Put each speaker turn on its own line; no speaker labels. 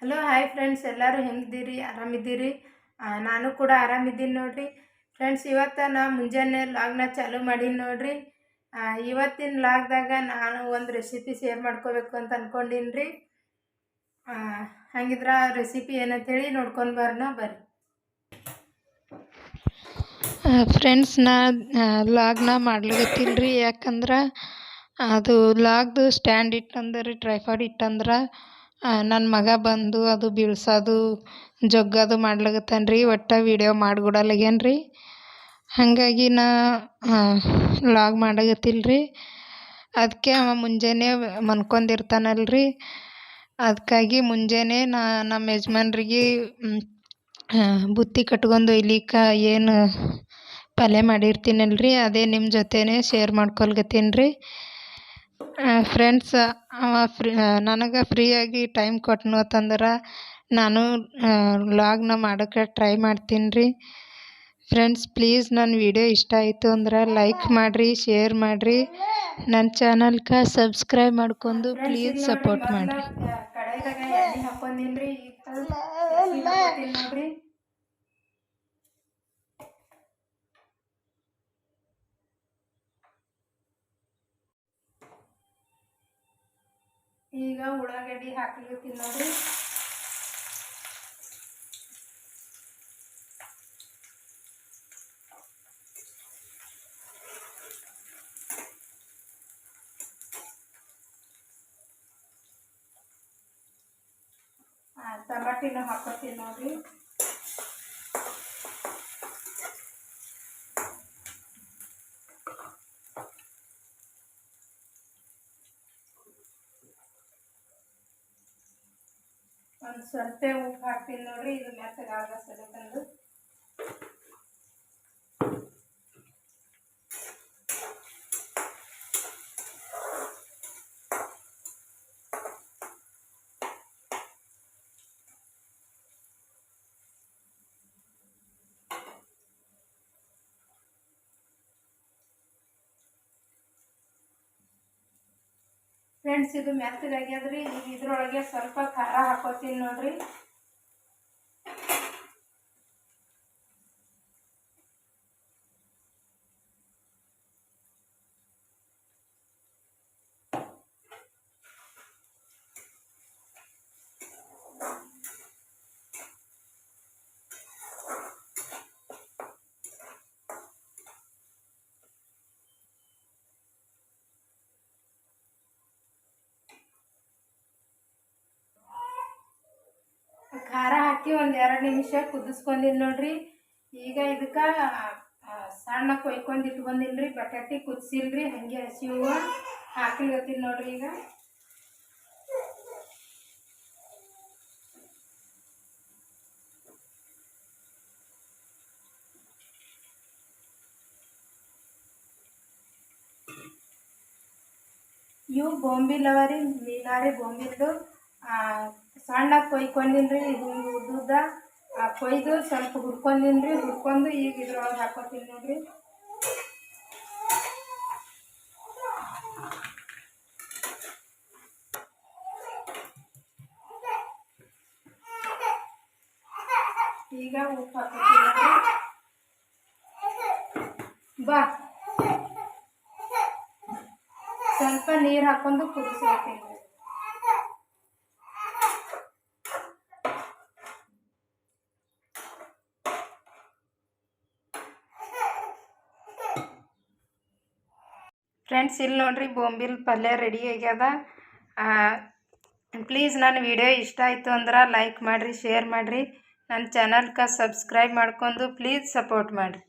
Hello hi friends, ಎಲ್ಲರೂ ಹೆಂಗಿದ್ದೀರಿ? ಆರಾಮಿದ್ದೀರಿ? ನಾನು ಕೂಡ ಆರಾಮಿದ್ದೀನಿ ನೋಡ್ರಿ ಫ್ರೆಂಡ್ಸ್. ಇವತ್ತು ನಾ ಮುಂಜಾನೆ ಲಾಗ್ನ ಚಾಲೂ ಮಾಡೀನಿ ನೋಡ್ರಿ. ಇವತ್ತಿನ ಲಾಗ್ದಾಗ ನಾನು ಒಂದು ರೆಸಿಪಿ ಶೇರ್ ಮಾಡ್ಕೋಬೇಕು ಅಂತ ಅಂದ್ಕೊಂಡೀನಿ ರೀ. ಹಂಗಿದ್ರೆ ಆ ರೆಸಿಪಿ ಏನಂತೇಳಿ ನೋಡ್ಕೊಂಡು ಬರ್ರಿ. ಫ್ರೆಂಡ್ಸ್, ನಾ ಲಾಗ್ನ ಮಾಡ್ಲಿಕತ್ತಿಲ್ರಿ. ಯಾಕಂದ್ರೆ ಅದು ಲಾಗ್ದು ಸ್ಟ್ಯಾಂಡ್ ಇಟ್ಟಂದ್ರೆ ಟ್ರೈಪಾಡ್ ಇಟ್ಟಂದ್ರೆ ನನ್ನ ಮಗ ಬಂದು ಅದು ಬೀಳ್ಸೋದು ಜಗ್ಗದು ಮಾಡ್ಲಾಗತ್ತಾನ ರೀ. ಒಟ್ಟು ವೀಡಿಯೋ ಮಾಡಿಕೊಡಲ್ಲಾಗ್ಯಾನ ರೀ. ಹಾಗಾಗಿ ನಾ ಲಾಗ್ ಮಾಡಾಕತ್ತಿಲ್ರಿ. ಅದಕ್ಕೆ ಅವ ಮುಂಜಾನೆ ಮನ್ಕೊಂಡಿರ್ತಾನಲ್ರಿ. ಅದಕ್ಕಾಗಿ ಮುಂಜಾನೆ ನಮ್ಮ ಯಜಮಾನ್ರಿಗೆ ಬುತ್ತಿ ಕಟ್ಕೊಂಡು ಒಯ್ಲಿಕ್ಕೆ ಏನು ಪಲ್ಯ ಮಾಡಿರ್ತೀನಲ್ರಿ, ಅದೇ ನಿಮ್ಮ ಜೊತೆನೇ ಶೇರ್ ಮಾಡ್ಕೊಳ್ಗತ್ತೀನಿ ರೀ. ಫ್ರೆಂಡ್ಸ್, ನನಗೆ ಫ್ರೀಯಾಗಿ ಟೈಮ್ ಕೊಟ್ಟನು ಅಂತಂದ್ರೆ ನಾನು ವ್ಲಾಗ್ನ ಮಾಡೋಕ್ಕೆ ಟ್ರೈ ಮಾಡ್ತೀನಿ ರೀ. ಫ್ರೆಂಡ್ಸ್, ಪ್ಲೀಸ್ ನನ್ನ ವಿಡಿಯೋ ಇಷ್ಟ ಆಯಿತು ಅಂದ್ರೆ ಲೈಕ್ ಮಾಡಿರಿ, ಶೇರ್ ಮಾಡಿರಿ, ನನ್ನ ಚಾನಲ್ಗೆ ಸಬ್ಸ್ಕ್ರೈಬ್ ಮಾಡ್ಕೊಂಡು ಪ್ಲೀಸ್ ಸಪೋರ್ಟ್ ಮಾಡಿರಿ. ಕಡಾಯಿದಾಗ ಎಣ್ಣೆ ಹಾಕೊಂದಿನಿ ರೀ. ನೋಡ್ರಿ, ಈಗ ಉಳ್ಳಾಗಡ್ಡಿ ಹಾಕ್ಲಿಕ್ಕೆ ನೋಡ್ರಿ. ಟಮಾಟಿನ ಹಾಕೋತೀನಿ ನೋಡ್ರಿ. ಒಂದು ಸ್ವಲ್ಪ ಉಪ್ಪು ಹಾಕ್ತೀನಿ ನೋಡ್ರಿ. ಇದು ಮೆತ್ತಗಾಗ ಸಲಕಂದು ಫ್ರೆಂಡ್ಸ್, ಇದು ಮೆತ್ತಗಾಗ್ಯದ್ರಿ. ಈಗ ಇದ್ರೊಳಗೆ ಸ್ವಲ್ಪ ಖಾರ ಹಾಕೋತೀನಿ ನೋಡ್ರಿ. ಖಾರ ಹಾಕಿ ಒಂದು 2 ನಿಮಿಷ ಕುದಿಸ್ಕೊಂಡಿನಿ ನೋಡ್ರಿ. ಈಗ ಇದಕ್ಕೆ ಸಣ್ಣ ಕೊಯ್ಕೊಂಡು ಇಟ್ಕೊಂಡಿಲ್ರಿ, ಬಟಾಟಿ ಕುದಿಸಿಲ್ರಿ, ಹಂಗೆ ಹಸಿ ಹೂವು ಹಾಕ್ಲಿಗತ್ತೀನಿ ನೋಡ್ರಿ. ಇವು ಬೊಂಬಿಲ್ ಅವ ರೀ, ಮೀನಾರಿ ಬೊಂಬಿಲ್ದು. ಸಣ್ಣ ಕೊಯ್ಕೊಂಡಿನ್ರಿ. ಇದು ಉದ್ದುದ್ದ ಕೊಯ್ದು ಸ್ವಲ್ಪ ಹುರ್ಕೊಂಡಿನ್ರಿ. ಹುರ್ಕೊಂಡು ಈಗ ಇದ್ರೊಳಗೆ ಹಾಕೋತೀನಿ ನೋಡ್ರಿ. ಈಗ ಉಪ್ಪು ಹಾಕೋತೀನಿ. ಬಾ, ಸ್ವಲ್ಪ ನೀರು ಹಾಕೊಂಡು ಕುದಿಸ್ಕೊತೀನಿ. ಫ್ರೆಂಡ್ಸ್, ಇಲ್ಲಿ ನೋಡ್ರಿ, ಬೊಂಬಿಲ್ ಪಲ್ಯ ರೆಡಿ ಆಗ್ಯದ. ಪ್ಲೀಸ್ ನನ್ನ ವಿಡಿಯೋ ಇಷ್ಟ ಆಯಿತು ಅಂದ್ರೆ ಲೈಕ್ ಮಾಡಿರಿ, ಶೇರ್ ಮಾಡಿರಿ, ನನ್ನ ಚಾನಲ್ಗೆ ಸಬ್ಸ್ಕ್ರೈಬ್ ಮಾಡ್ಕೊಂಡು ಪ್ಲೀಸ್ ಸಪೋರ್ಟ್ ಮಾಡಿರಿ.